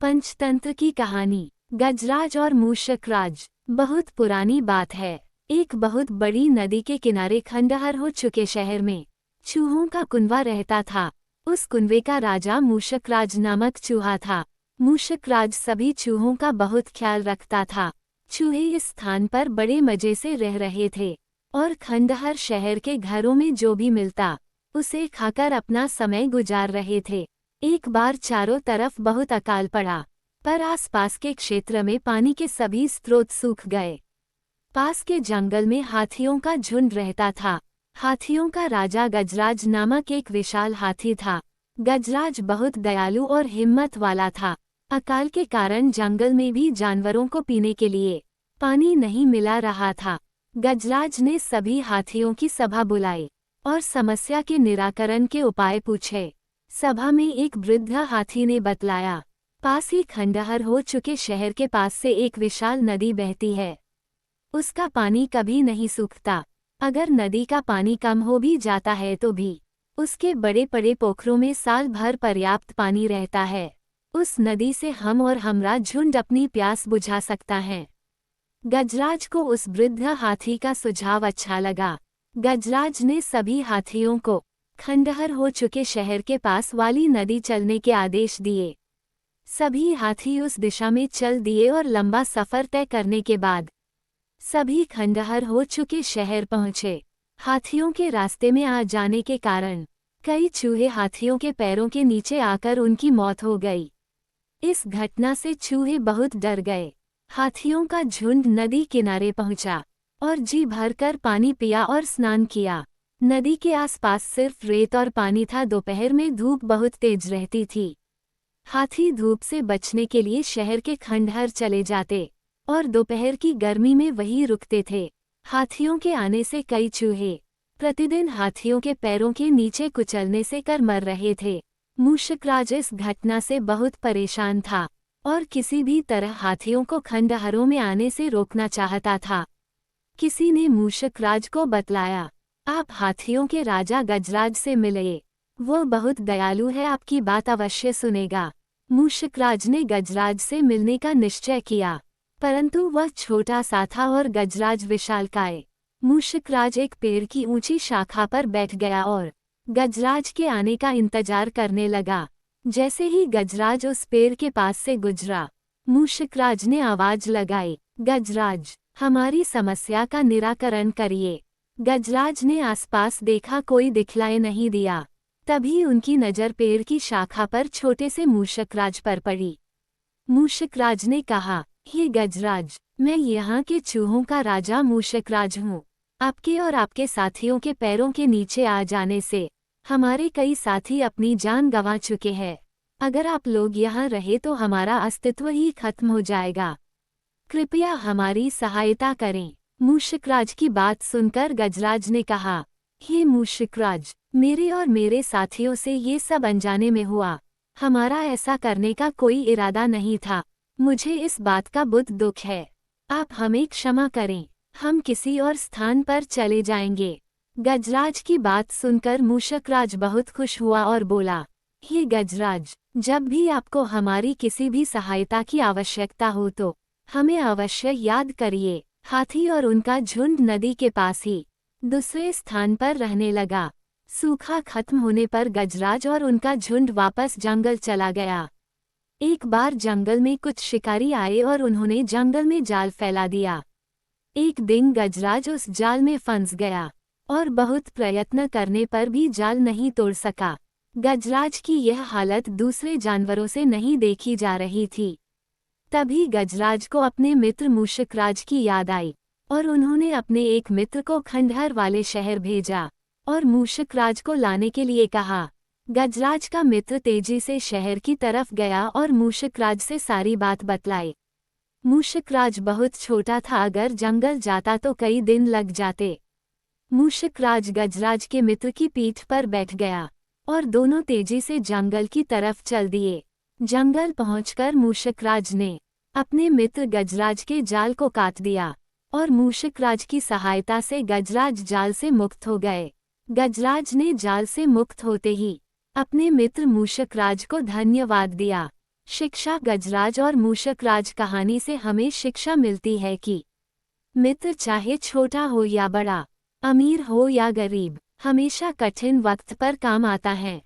पंचतंत्र की कहानी। गजराज और मूषकराज। बहुत पुरानी बात है। एक बहुत बड़ी नदी के किनारे खंडहर हो चुके शहर में चूहों का कुनवा रहता था। उस कुनवे का राजा मूषकराज नामक चूहा था। मूषकराज सभी चूहों का बहुत ख्याल रखता था। चूहे इस स्थान पर बड़े मजे से रह रहे थे और खंडहर शहर के घरों में जो भी मिलता उसे खाकर अपना समय गुजार रहे थे। एक बार चारों तरफ बहुत अकाल पड़ा, पर आसपास के क्षेत्र में पानी के सभी स्रोत सूख गए। पास के जंगल में हाथियों का झुंड रहता था। हाथियों का राजा गजराज नामक एक विशाल हाथी था। गजराज बहुत दयालु और हिम्मत वाला था। अकाल के कारण जंगल में भी जानवरों को पीने के लिए पानी नहीं मिला रहा था। गजराज ने सभी हाथियों की सभा बुलाई और समस्या के निराकरण के उपाय पूछे। सभा में एक वृद्ध हाथी ने बतलाया, पास ही खंडहर हो चुके शहर के पास से एक विशाल नदी बहती है। उसका पानी कभी नहीं सूखता। अगर नदी का पानी कम हो भी जाता है तो भी उसके बड़े बड़े पोखरों में साल भर पर्याप्त पानी रहता है। उस नदी से हम और हमारा झुंड अपनी प्यास बुझा सकता है। गजराज को उस वृद्ध हाथी का सुझाव अच्छा लगा। गजराज ने सभी हाथियों को खंडहर हो चुके शहर के पास वाली नदी चलने के आदेश दिए। सभी हाथी उस दिशा में चल दिए और लंबा सफर तय करने के बाद सभी खंडहर हो चुके शहर पहुंचे। हाथियों के रास्ते में आ जाने के कारण कई चूहे हाथियों के पैरों के नीचे आकर उनकी मौत हो गई। इस घटना से चूहे बहुत डर गए। हाथियों का झुंड नदी किनारे पहुंचा और जी भरकर पानी पिया और स्नान किया। नदी के आसपास सिर्फ रेत और पानी था। दोपहर में धूप बहुत तेज रहती थी। हाथी धूप से बचने के लिए शहर के खंडहर चले जाते और दोपहर की गर्मी में वहीं रुकते थे। हाथियों के आने से कई चूहे प्रतिदिन हाथियों के पैरों के नीचे कुचलने से कर मर रहे थे। मूषकराज इस घटना से बहुत परेशान था और किसी भी तरह हाथियों को खंडहरों में आने से रोकना चाहता था। किसी ने मूषकराज को बतलाया, आप हाथियों के राजा गजराज से मिलिए, वो बहुत दयालु है, आपकी बात अवश्य सुनेगा। मूषकराज ने गजराज से मिलने का निश्चय किया, परंतु वह छोटा सा था और गजराज विशालकाय। मूषकराज एक पेड़ की ऊंची शाखा पर बैठ गया और गजराज के आने का इंतजार करने लगा। जैसे ही गजराज उस पेड़ के पास से गुजरा, मूषकराज ने आवाज लगाई, गजराज, हमारी समस्या का निराकरण करिए। गजराज ने आसपास देखा, कोई दिखलाई नहीं दिया। तभी उनकी नज़र पेड़ की शाखा पर छोटे से मूषकराज पर पड़ी। मूषकराज ने कहा, हे गजराज, मैं यहाँ के चूहों का राजा मूषकराज हूँ। आपके और आपके साथियों के पैरों के नीचे आ जाने से हमारे कई साथी अपनी जान गंवा चुके हैं। अगर आप लोग यहाँ रहे तो हमारा अस्तित्व ही खत्म हो जाएगा। कृपया हमारी सहायता करें। मूषकराज की बात सुनकर गजराज ने कहा, हे मूषकराज, मेरे और मेरे साथियों से ये सब अनजाने में हुआ। हमारा ऐसा करने का कोई इरादा नहीं था। मुझे इस बात का बहुत दुख है। आप हमें क्षमा करें। हम किसी और स्थान पर चले जाएंगे। गजराज की बात सुनकर मूषकराज बहुत खुश हुआ और बोला, हे गजराज, जब भी आपको हमारी किसी भी सहायता की आवश्यकता हो तो हमें अवश्य याद करिए। हाथी और उनका झुंड नदी के पास ही दूसरे स्थान पर रहने लगा। सूखा खत्म होने पर गजराज और उनका झुंड वापस जंगल चला गया। एक बार जंगल में कुछ शिकारी आए और उन्होंने जंगल में जाल फैला दिया। एक दिन गजराज उस जाल में फंस गया और बहुत प्रयत्न करने पर भी जाल नहीं तोड़ सका। गजराज की यह हालत दूसरे जानवरों से नहीं देखी जा रही थी। तभी गजराज को अपने मित्र मूषकराज की याद आई और उन्होंने अपने एक मित्र को खंडहर वाले शहर भेजा और मूषकराज को लाने के लिए कहा। गजराज का मित्र तेजी से शहर की तरफ गया और मूषकराज से सारी बात बतलाई। मूषकराज बहुत छोटा था, अगर जंगल जाता तो कई दिन लग जाते। मूषकराज गजराज के मित्र की पीठ पर बैठ गया और दोनों तेजी से जंगल की तरफ चल दिए। जंगल पहुंचकर मूषकराज ने अपने मित्र गजराज के जाल को काट दिया और मूषकराज की सहायता से गजराज जाल से मुक्त हो गए। गजराज ने जाल से मुक्त होते ही अपने मित्र मूषकराज को धन्यवाद दिया। शिक्षा। गजराज और मूषकराज कहानी से हमें शिक्षा मिलती है कि मित्र चाहे छोटा हो या बड़ा, अमीर हो या गरीब, हमेशा कठिन वक्त पर काम आता है।